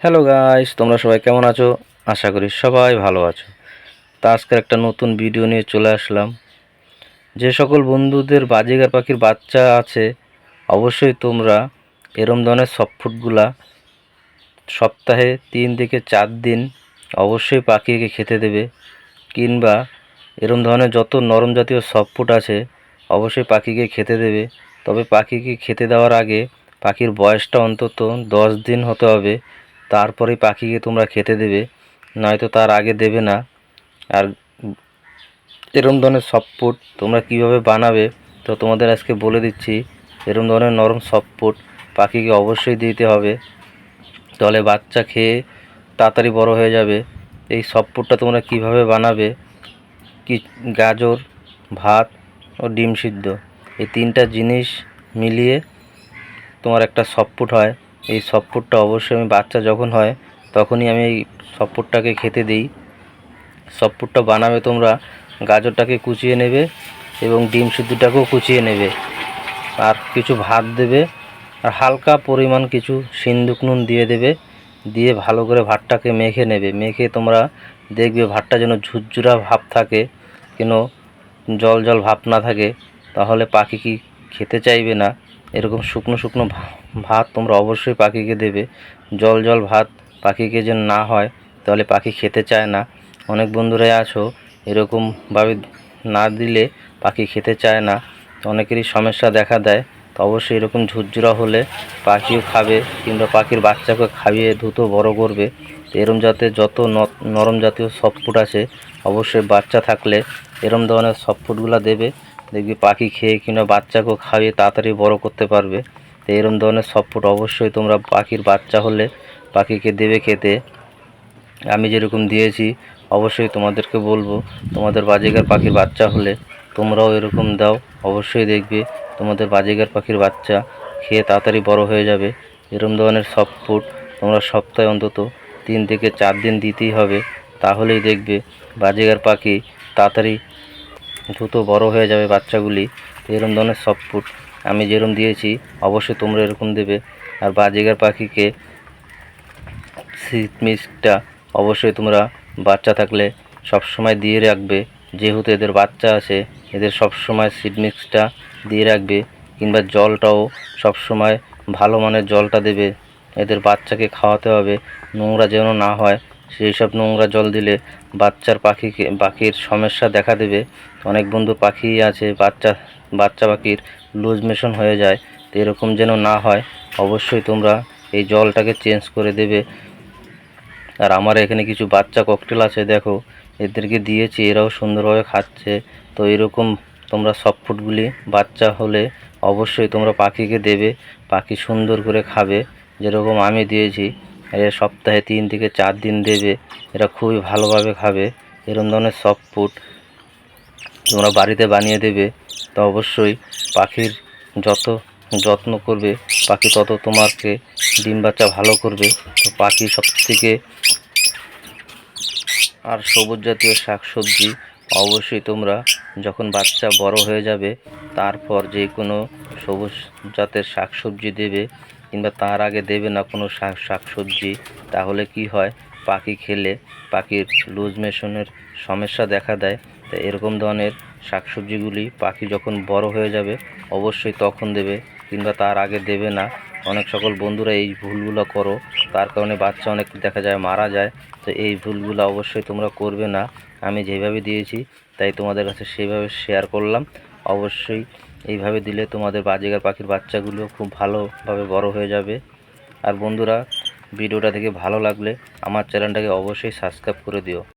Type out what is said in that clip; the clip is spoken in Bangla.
হ্যালো গাইস, তোমরা সবাই কেমন আছো? আশা করি সবাই ভালো আছো। তা আজকের একটা নতুন ভিডিও নিয়ে চলে আসলাম। যে সকল বন্ধুদের বাজিগার পাখির বাচ্চা আছে, অবশ্যই তোমরা এরম ধরনের সফট ফুডগুলা সপ্তাহে 3 থেকে 4 দিন অবশ্যই পাখিকে খেতে দেবে। কিংবা এরম ধরনের যত নরম জাতীয় সফট ফুড আছে অবশ্যই পাখিকে খেতে দেবে। তবে পাখিকে খেতে দেওয়ার আগে পাখির বয়সটা অন্তত 10 দিন হতে হবে, তারপরেই পাখিকে তোমরা খেতে দেবে, নয়তো তার আগে দেবে না। আর এরম ধরনের সফট ফুড তোমরা কীভাবে বানাবে তো তোমাদের আজকে বলে দিচ্ছি। এরম ধরনের নরম সফট ফুড পাখিকে অবশ্যই দিতে হবে, তাহলে বাচ্চা খেয়ে তাড়াতাড়ি বড় হয়ে যাবে। এই সফট ফুডটা তোমরা কীভাবে বানাবে, কি গাজর, ভাত ও ডিম সিদ্ধ, এই 3টা জিনিস মিলিয়ে তোমার একটা সফট ফুড হয়। এই সফট ফুডটা অবশ্যই আমি বাচ্চা যখন হয় তখনই আমি এই সফট ফুডটাকে খেতে দিই। সফট ফুডটা বানাবে তোমরা গাজরটাকে কুচিয়ে নেবে এবং ডিম সিদ্ধটাকেও কুচিয়ে নেবে, আর কিছু ভাত দেবে, আর হালকা পরিমাণ কিছু সিন্দুক নুন দিয়ে দেবে। দিয়ে ভালো করে ভাতটাকে মেখে নেবে। মেখে তোমরা দেখবে ভাতটা যেন ঝুরঝুরা ভাব থাকে, কেন জল জল ভাব না থাকে, তাহলে পাখি কি খেতে চাইবে না। এরকম শুকনো শুকনো ভাত তোমরা অবশ্যই পাখিকে দেবে। জল জল ভাত পাখিকে যেন না হয়, তাহলে পাখি খেতে চায় না। অনেক বন্ধুরাই আছো এরকমভাবে না দিলে পাখি খেতে চায় না, অনেকেরই সমস্যা দেখা দেয়। তো অবশ্যই এরকম ঝুরঝুরা হলে পাখিও খাবে, কিংবা পাখির বাচ্চাকে খাইয়ে দ্রুত বড় করবে। এরম জাতের যত নরম জাতীয় সফট ফুড আছে অবশ্যই বাচ্চা থাকলে এরম ধরনের সফট ফুডগুলো দেবে। দেখবি পাখি খেয়ে কিংবা বাচ্চাকেও খাইয়ে তাড়াতাড়ি বড় করতে পারবে। তো এরম ধরনের সফট ফুড অবশ্যই তোমরা পাখির বাচ্চা হলে পাখিকে দেবে খেতে। আমি যেরকম দিয়েছি অবশ্যই তোমাদেরকে বলবো, তোমাদের বাজিগার পাখির বাচ্চা হলে তোমরাও এরকম দাও। অবশ্যই দেখবে তোমাদের বাজিগার পাখির বাচ্চা খেয়ে তাড়াতাড়ি বড় হয়ে যাবে। এরম ধরনের সফট ফুড তোমরা সপ্তাহে অন্তত 3 থেকে 4 দিন দিতেই হবে, তাহলেই দেখবে বাজিগার পাখি তাড়াতাড়ি দ্রুত বড় হয়ে যাবে বাচ্চাগুলি। এরম ধরনের সফট ফুড আমি যেরকম দিয়েছি অবশ্যই তোমরা এরকম দেবে। আর বাজিগার পাখিকে শীত মিক্সটা অবশ্যই তোমরা বাচ্চা থাকলে সবসময় দিয়ে রাখবে। যেহেতু এদের বাচ্চা আছে, এদের সবসময় সিড মিক্সটা দিয়ে রাখবে। কিংবা জলটাও সবসময় ভালো মানের জলটা দেবে। এদের বাচ্চাকে খাওয়াতে হবে নোংরা যেন না হয়, সেই সব নোংরা জল দিলে পাখির সমস্যা দেখা দেবে। অনেক বন্ধু পাখি আছে বাচ্চা বাচ্চা পাখির লুজ মোশন হয়ে যায়, তো এরকম যেন না হয় অবশ্যই তোমরা এই জলটাকে চেঞ্জ করে দেবে। আর আমার এখানে কিছু বাচ্চা ককটেল আছে, দেখো এদেরকে দিয়েছি, এরাও সুন্দরভাবে খাচ্ছে। তো এরকম তোমরা সফট ফুডগুলি বাচ্চা হলে অবশ্যই তোমরা পাখিকে দেবে, পাখি সুন্দর করে খাবে। যেরকম আমি দিয়েছি, এরা সপ্তাহে 3 থেকে 4 দিন দেবে, এরা খুবই ভালোভাবে খাবে। এরকম ধরনের সফট ফুড তোমরা বাড়িতে বানিয়ে দেবে। তো অবশ্যই পাখির যত যত্ন করবে পাখি তত তোমাকে ডিম বাচ্চা ভালো করবে। তো পাখি সবথেকে আর সবুজ জাতীয় শাকসবজি অবশ্যই তোমরা যখন বাচ্চা বড় হয়ে যাবে তারপর যে কোনো সবুজ জাতের শাকসবজি দেবে, কিংবা তার আগে দেবে না কোনো শাকসবজি। তাহলে কি হয়, পাখি খেলে পাখির লুজ মোশনের সমস্যা দেখা দেয়। তো এরকম ধরনের শাকসবজিগুলি পাখি যখন বড় হয়ে যাবে অবশ্যই তখন দেবে, কিংবা তার আগে দেবে না। অনেক সকল বন্ধুরা এই ভুলগুলো করো, তার কারণে বাচ্চা অনেক দেখা যায় মারা যায়। তো এই ভুলগুলো অবশ্যই তোমরা করবে না। আমি যেভাবে দিয়েছি তাই তোমাদের কাছে সেভাবে শেয়ার করলাম। অবশ্যই এইভাবে দিলে তোমাদের বাজিগার পাখির বাচ্চাগুলো খুব ভালোভাবে বড় হয়ে যাবে। আর বন্ধুরা, ভিডিওটা দেখে ভালো লাগলে আমার চ্যানেলটাকে অবশ্যই সাবস্ক্রাইব করে দিও।